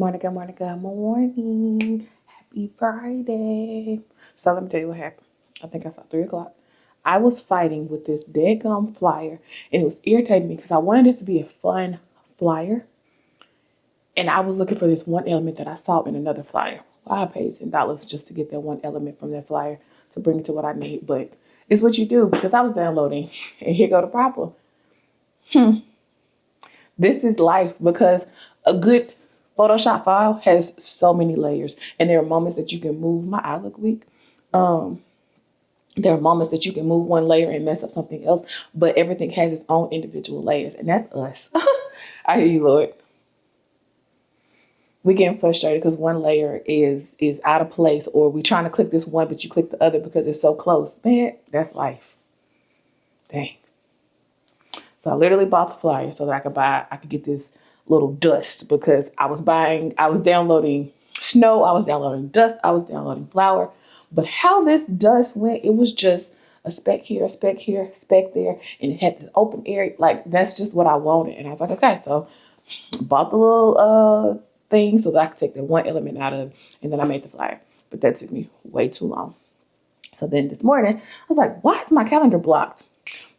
morning, good morning, good morning. Happy Friday. So let me tell you what happened. I think I saw 3 o'clock. I was fighting with this dead flyer, and it was irritating me because I wanted it to be a fun flyer. And I was looking for this one element that I saw in another flyer. Well, I paid $10 just to get that one element from that flyer to bring it to what I need. But it's what you do, because I was downloading, and here go the problem. This is life, because a good Photoshop file has so many layers, and there are moments that you can move. My eye look weak. There are moments that you can move one layer and mess up something else, but everything has its own individual layers, and that's us. I hear you, Lord. We getting frustrated because one layer is out of place, or we trying to click this one, but you click the other because it's so close. Man, that's life. Dang. So I literally bought the flyer so that I could get this little dust, because I was downloading snow, I was downloading dust, I was downloading flour. But how this dust went, it was just a speck here, a speck here, a speck there, and it had this open area. Like, that's just what I wanted. And I was like, okay, so bought the little thing so that I could take the one element out of it, and then I made the flyer. But that took me way too long. So then this morning, I was like, why is my calendar blocked?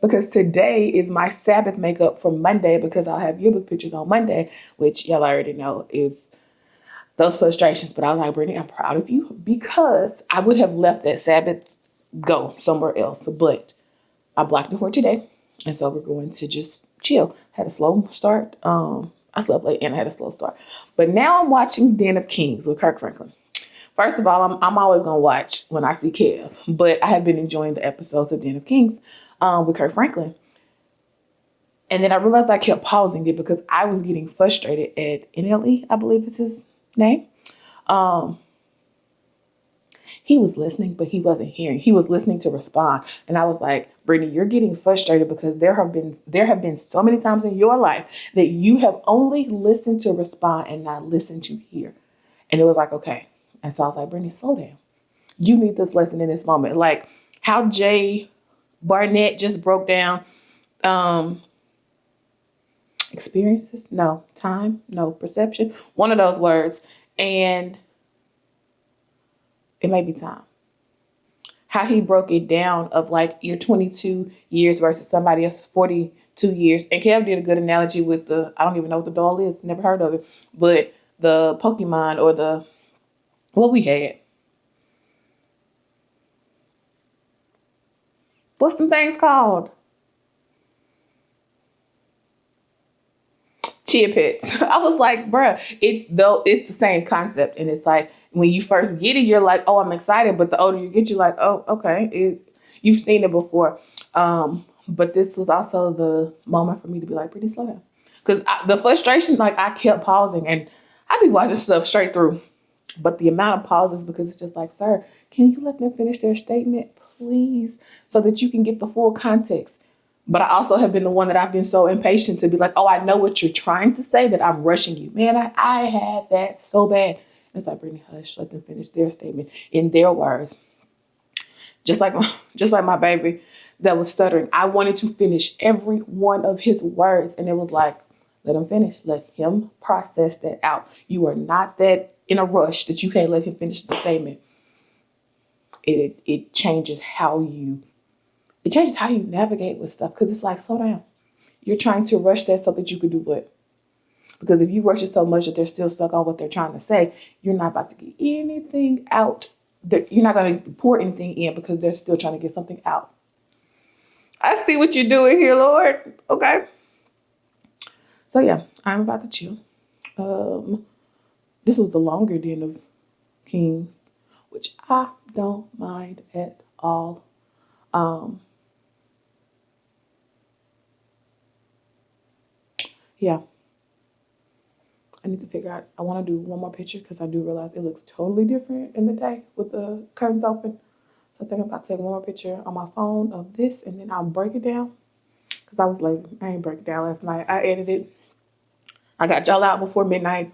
Because today is my Sabbath makeup for Monday, because I'll have yearbook pictures on Monday, which y'all already know is those frustrations. But I was like, Brittany, I'm proud of you, because I would have left that Sabbath, go somewhere else. But I blocked it for today. And so we're going to just chill. Had a slow start. I slept late and I had a slow start. But now I'm watching Den of Kings with Kirk Franklin. First of all, I'm always going to watch when I see Kev, but I have been enjoying the episodes of Den of Kings with Kirk Franklin. And then I realized I kept pausing it because I was getting frustrated at NLE, I believe it's his name. He was listening, but he wasn't hearing. He was listening to respond. And I was like, Brittany, you're getting frustrated because there have been so many times in your life that you have only listened to respond and not listened to hear. And it was like, okay. And so I was like, Brittany, slow down. You need this lesson in this moment. Like how Jay Barnett just broke down experiences, no, time, no, perception, one of those words. And it may be time. How he broke it down of like your 22 years versus somebody else's 42 years. And Kev did a good analogy with I don't even know what the doll is, never heard of it, but the Pokemon or what we had. What's them things called? Chia pets. I was like, bruh, it's the same concept. And it's like, when you first get it, you're like, oh, I'm excited. But the older you get, you're like, oh, okay. You've seen it before. But this was also the moment for me to be like, pretty slow down. Because the frustration, like I kept pausing, and I be watching stuff straight through. But the amount of pauses, because it's just like, sir, can you let them finish their statement, please? So that you can get the full context. But I also have been the one that I've been so impatient to be like, oh, I know what you're trying to say, that I'm rushing you. Man, I had that so bad. It's like, Brittany, hush, let them finish their statement in their words. Just like my baby that was stuttering. I wanted to finish every one of his words. And it was like, let him finish. Let him process that out. You are not that in a rush that you can't let him finish the statement. It changes how you navigate with stuff, because it's like, slow down. You're trying to rush that so that you could do what? Because if you rush it so much that they're still stuck on what they're trying to say, you're not about to get anything out. You're not going to pour anything in because they're still trying to get something out. I see what you're doing here, Lord. Okay. So yeah, I'm about to chill. This was the longer Den of Kings, which I don't mind at all. Yeah. I need to figure out, I want to do one more picture because I do realize it looks totally different in the day with the curtains open. So I think I'm about to take one more picture on my phone of this, and then I'll break it down because I was lazy. I ain't break it down last night. I edited. I got y'all out before midnight,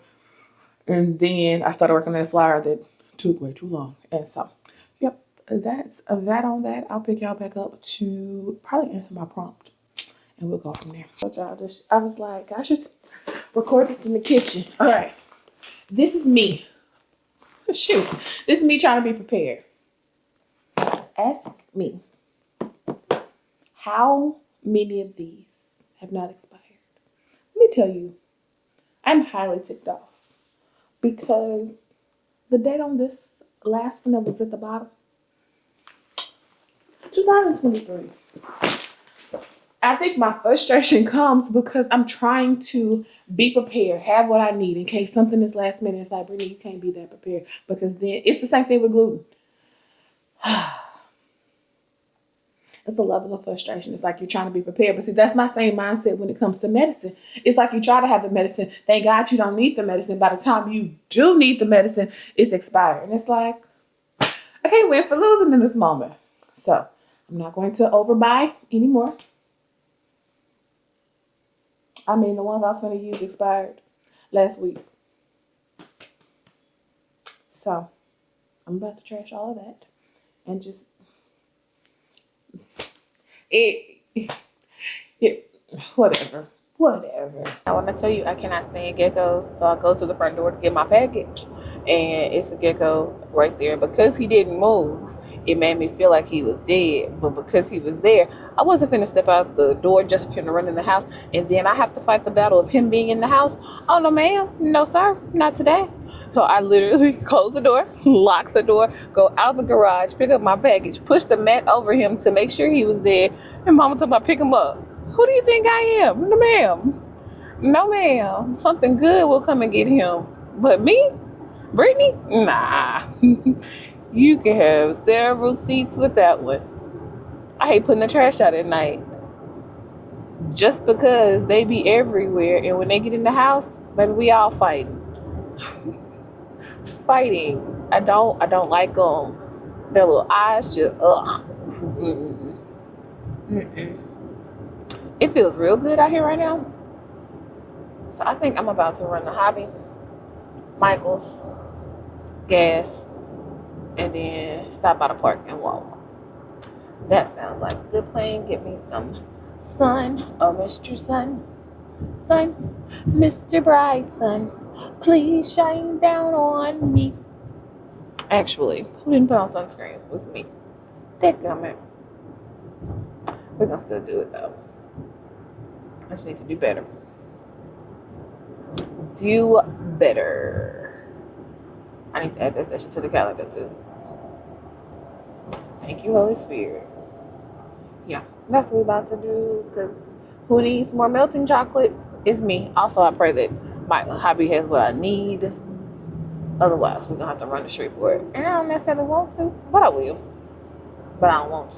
and then I started working on a flyer that took way too long. And so, yep, that's that on that. I'll pick y'all back up to probably answer my prompt, and we'll go from there. So y'all I was like, I should record this in the kitchen. All right. This is me. Shoot. This is me trying to be prepared. Ask me, how many of these have not expired? Let me tell you, I'm highly ticked off because the date on this last one that was at the bottom, 2023. I think my frustration comes because I'm trying to be prepared, have what I need in case something is last minute. It's like, Brittany, you can't be that prepared because then it's the same thing with gluten. It's a level of frustration. It's like you're trying to be prepared. But see, that's my same mindset when it comes to medicine. It's like you try to have the medicine. Thank God you don't need the medicine. By the time you do need the medicine, it's expired. And it's like, I can't win for losing in this moment. So I'm not going to overbuy anymore. I mean, the ones I was going to use expired last week. So I'm about to trash all of that and just whatever. I want to tell you, I cannot stand geckos, so I go to the front door to get my package, and it's a gecko right there. Because he didn't move, it made me feel like he was dead, but because he was there, I wasn't finna step out the door just finna run in the house, and then I have to fight the battle of him being in the house. Oh, no, ma'am. No, sir. Not today. So I literally close the door, lock the door, go out the garage, pick up my package, push the mat over him to make sure he was dead, and mama told me I pick him up. Who do you think I am? No, ma'am. No, ma'am. Something good will come and get him. But me? Brittany? Nah. You can have several seats with that one. I hate putting the trash out at night. Just because they be everywhere, and when they get in the house, baby, we all fighting. Fighting. I don't like them. Their little eyes just, ugh. It feels real good out here right now. So I think I'm about to run the Hobby, Michael's, gas, and then stop by the park and walk. That sounds like a good plan. Get me some sun. Oh, Mr. Sun. Sun. Mr. Bright Sun. Please shine down on me. Actually, who didn't put on sunscreen? It was me. Dadgummit. We're gonna still do it though. I just need to do better. Do better. I need to add that session to the calendar too. Thank you, Holy Spirit. Yeah, that's what we're about to do. Because who needs more melting chocolate is me. Also, I pray that my hobby has what I need. Otherwise, we're going to have to run the street for it. And I don't necessarily want to, but I will. But I don't want to.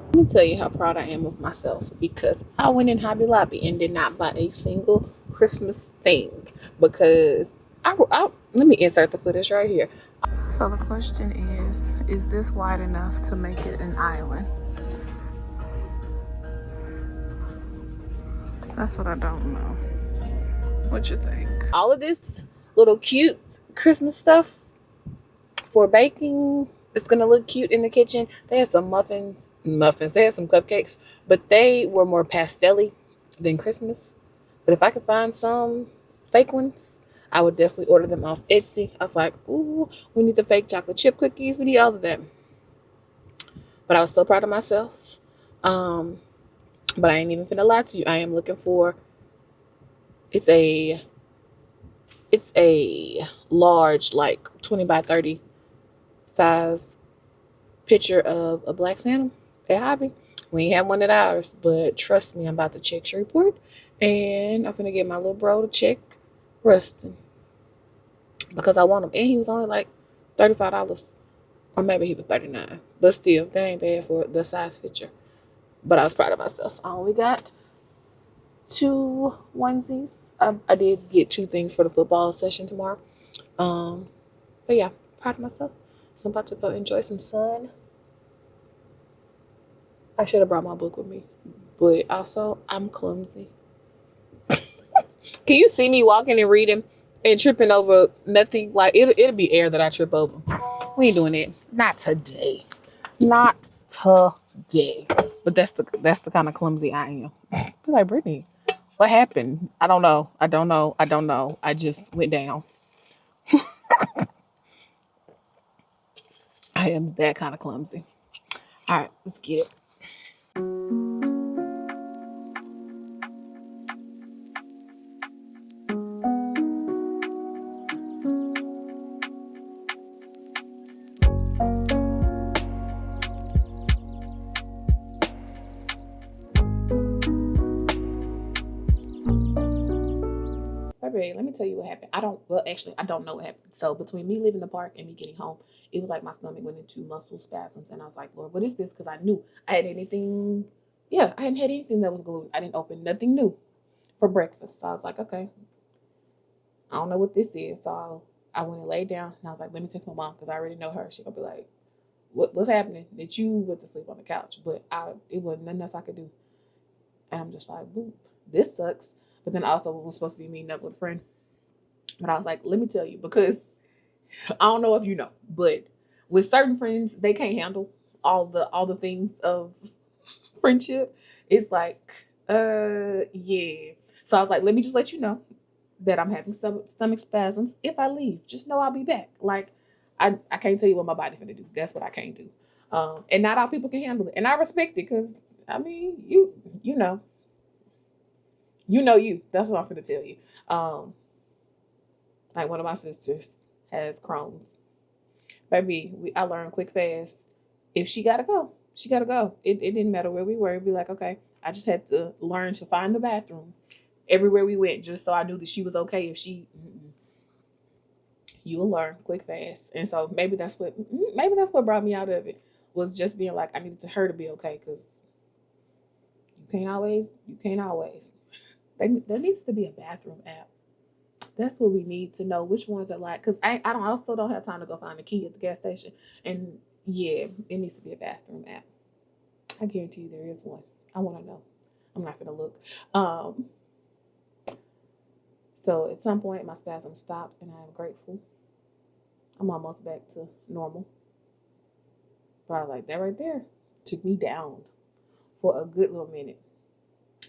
Let me tell you how proud I am of myself. Because I went in Hobby Lobby and did not buy a single Christmas thing. Because let me insert the footage right here. So the question is this wide enough to make it an island? That's what I don't know. What you think? All of this little cute Christmas stuff for baking, it's gonna look cute in the kitchen. They had some muffins. They had some cupcakes, but they were more pastel-y than Christmas. But if I could find some fake ones, I would definitely order them off Etsy. I was like, ooh, we need the fake chocolate chip cookies. We need all of them. But I was so proud of myself. But I ain't even finna lie to you. I am looking for, it's a large, like 20 by 30 size picture of a black Santa at Hobby. We ain't have one at ours, but trust me, I'm about to check Shreveport, and I'm finna get my little bro to check Ruston because I want him. And he was only like $35, or maybe he was $39, but still, that ain't bad for the size picture. But I was proud of myself. I only got 2 onesies. I did get 2 things for the football session tomorrow. But yeah, proud of myself. So I'm about to go enjoy some sun. I should have brought my book with me, but also I'm clumsy. Can you see me walking and reading and tripping over nothing? Like it'll be air that I trip over. We ain't doing it. Not today. Not today. But that's the kind of clumsy I am. Be like, Brittany, what happened? I don't know. I just went down. I am that kind of clumsy. All right, let's get it. Baby, let me tell you what happened. I don't know what happened. So between me leaving the park and me getting home, it was like my stomach went into muscle spasms, and I was like, Lord, what is this? Because I knew I had anything. Yeah, I hadn't had anything that was gluten. I didn't open nothing new for breakfast. So I was like, okay, I don't know what this is. So I went and laid down, and I was like, let me text my mom because I already know her. She gonna be like, what's happening? That you went to sleep on the couch, but it wasn't nothing else I could do. And I'm just like, boop, this sucks. But then also we were supposed to be meeting up with a friend. But I was like, let me tell you, because I don't know if you know, but with certain friends, they can't handle all the things of friendship. It's like, yeah. So I was like, let me just let you know that I'm having some stomach spasms. If I leave, just know I'll be back. Like, I can't tell you what my body's gonna do. That's what I can't do. And not all people can handle it. And I respect it because I mean, you know, you. That's what I'm gonna tell you. Like one of my sisters has Crohn's. Baby, I learned quick fast. If she gotta go, she gotta go. It didn't matter where we were. It'd be like, okay, I just had to learn to find the bathroom everywhere we went, just so I knew that she was okay. If she, you will learn quick fast. And so maybe that's what brought me out of it, was just being like I needed to her to be okay, because you can't always. There needs to be a bathroom app. That's what we need to know which ones are like, because I also don't have time to go find a key at the gas station. And yeah, it needs to be a bathroom app. I guarantee you there is one. I want to know. I'm not gonna look. So at some point my spasm stopped, and I am grateful. I'm almost back to normal. But I was like, that right there took me down for a good little minute.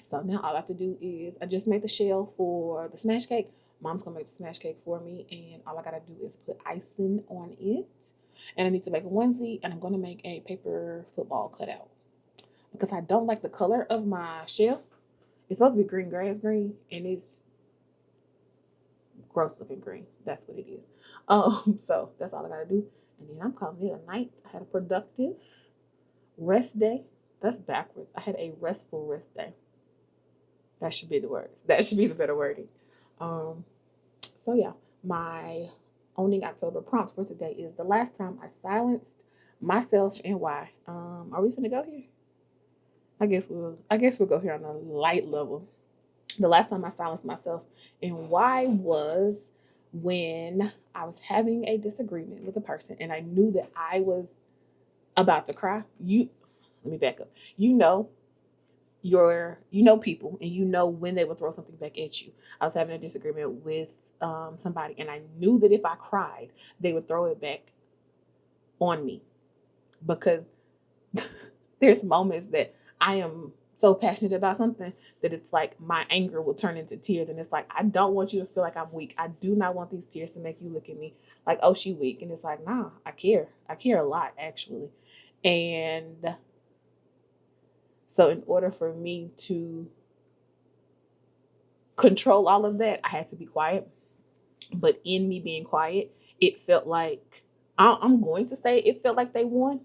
So now all I have to do is I just made the shell for the smash cake. Mom's gonna make the smash cake for me, and all I gotta do is put icing on it. And I need to make a onesie, and I'm gonna make a paper football cutout because I don't like the color of my shell. It's supposed to be green grass green, and it's gross looking green. That's what it is. So that's all I gotta do, and then I'm calling it a night. I had a productive rest day. That's backwards. I had a restful rest day. That should be the words. That should be the better wording. Um, so yeah, my owning October prompt for today is the last time I silenced myself and why. Are we finna go here? I guess we'll go here on a light level. The last time I silenced myself and why was when I was having a disagreement with a person and I knew that I was about to cry. Let me back up. People, and you know when they will throw something back at you. I was having a disagreement with somebody, and I knew that if I cried, they would throw it back on me, because there's moments that I am so passionate about something that it's like my anger will turn into tears, and it's like I don't want you to feel like I'm weak. I do not want these tears to make you look at me like, oh, she weak. And it's like, nah, I care a lot, actually. And so in order for me to control all of that, I had to be quiet. But in me being quiet, it felt like, I'm going to say it felt like they won.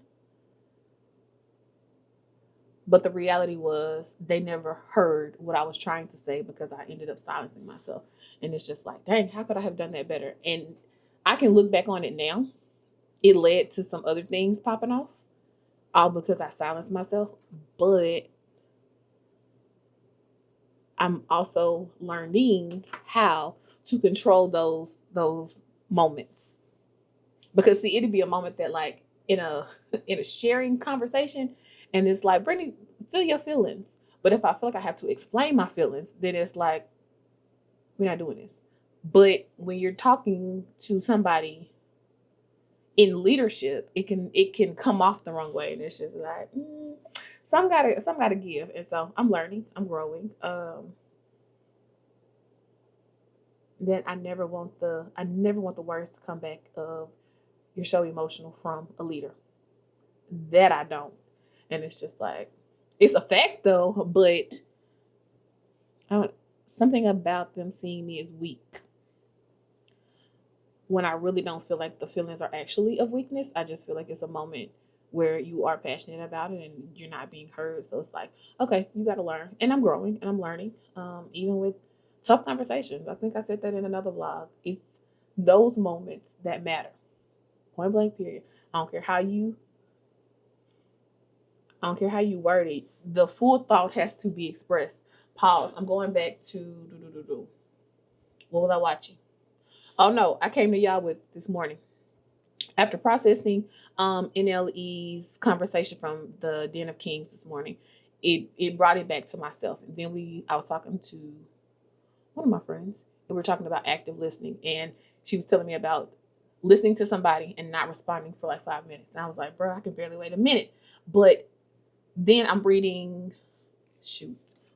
But the reality was they never heard what I was trying to say because I ended up silencing myself. And it's just like, dang, how could I have done that better? And I can look back on it now. It led to some other things popping off, all because I silenced myself. But I'm also learning how to control those moments. Because see, it'd be a moment that like in a sharing conversation, and it's like, Brittany, feel your feelings. But if I feel like I have to explain my feelings, then it's like, we're not doing this. But when you're talking to somebody in leadership, it can come off the wrong way, and it's just like, some gotta give. And so I'm learning, I'm growing. then I never want the worst comeback of you're so emotional from a leader. That I don't. And it's just like, it's a fact though, but I don't, something about them seeing me as weak when I really don't feel like the feelings are actually of weakness. I just feel like it's a moment where you are passionate about it and you're not being heard. So it's like, okay, you got to learn. And I'm growing and I'm learning, even with tough conversations. I think I said that in another vlog. It's those moments that matter. Point blank, period. I don't care how you word it. The full thought has to be expressed. Pause. I'm going back to what was I watching? Oh no, I came to y'all with this morning. After processing NLE's conversation from the Den of Kings this morning, it brought it back to myself. And then I was talking to one of my friends, and we were talking about active listening, and she was telling me about listening to somebody and not responding for like 5 minutes. And I was like, bro, I can barely wait a minute. But then I'm reading,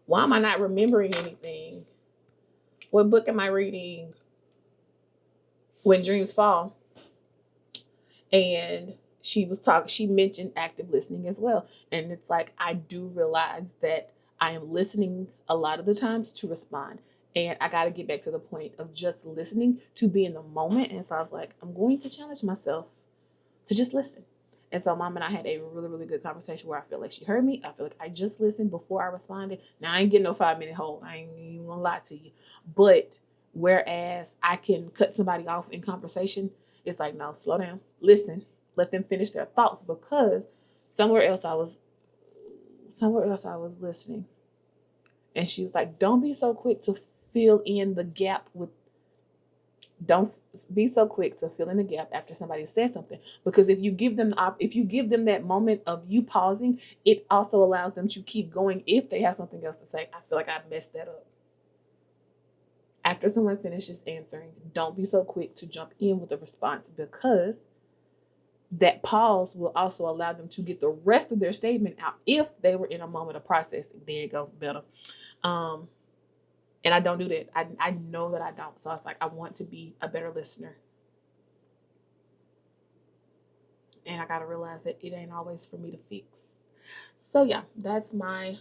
why am I not remembering anything? What book am I reading? When Dreams Fall. And she mentioned active listening as well. And it's like, I do realize that I am listening a lot of the times to respond. And I got to get back to the point of just listening to be in the moment. And so I was like, I'm going to challenge myself to just listen. And so Mom and I had a really, really good conversation where I feel like she heard me. I feel like I just listened before I responded. Now I ain't getting no 5-minute hold. I ain't even gonna lie to you. But whereas I can cut somebody off in conversation, it's like, no, slow down, listen, let them finish their thoughts, because somewhere else I was listening. And she was like, don't be so quick to fill in the gap after somebody says something, because if you give them that moment of you pausing, it also allows them to keep going if they have something else to say. I feel like I messed that up. After someone finishes answering, don't be so quick to jump in with a response, because that pause will also allow them to get the rest of their statement out if they were in a moment of processing. There you go, better. And I don't do that. I know that I don't. So it's like, I want to be a better listener. And I got to realize that it ain't always for me to fix. So yeah, that's my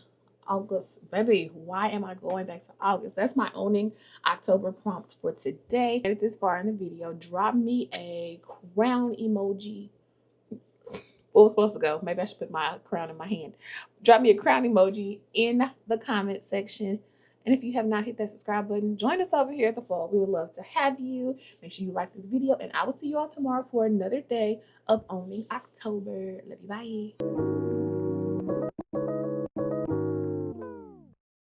August. Baby, why am I going back to August? That's my owning October prompt for today. Get it this far in the video, drop me a crown emoji. What was supposed to go? Maybe I should put my crown in my hand. Drop me a crown emoji in the comment section. And if you have not hit that subscribe button, join us over here at the Fold. We would love to have you. Make sure you like this video, and I will see you all tomorrow for another day of owning October. Love you. Bye.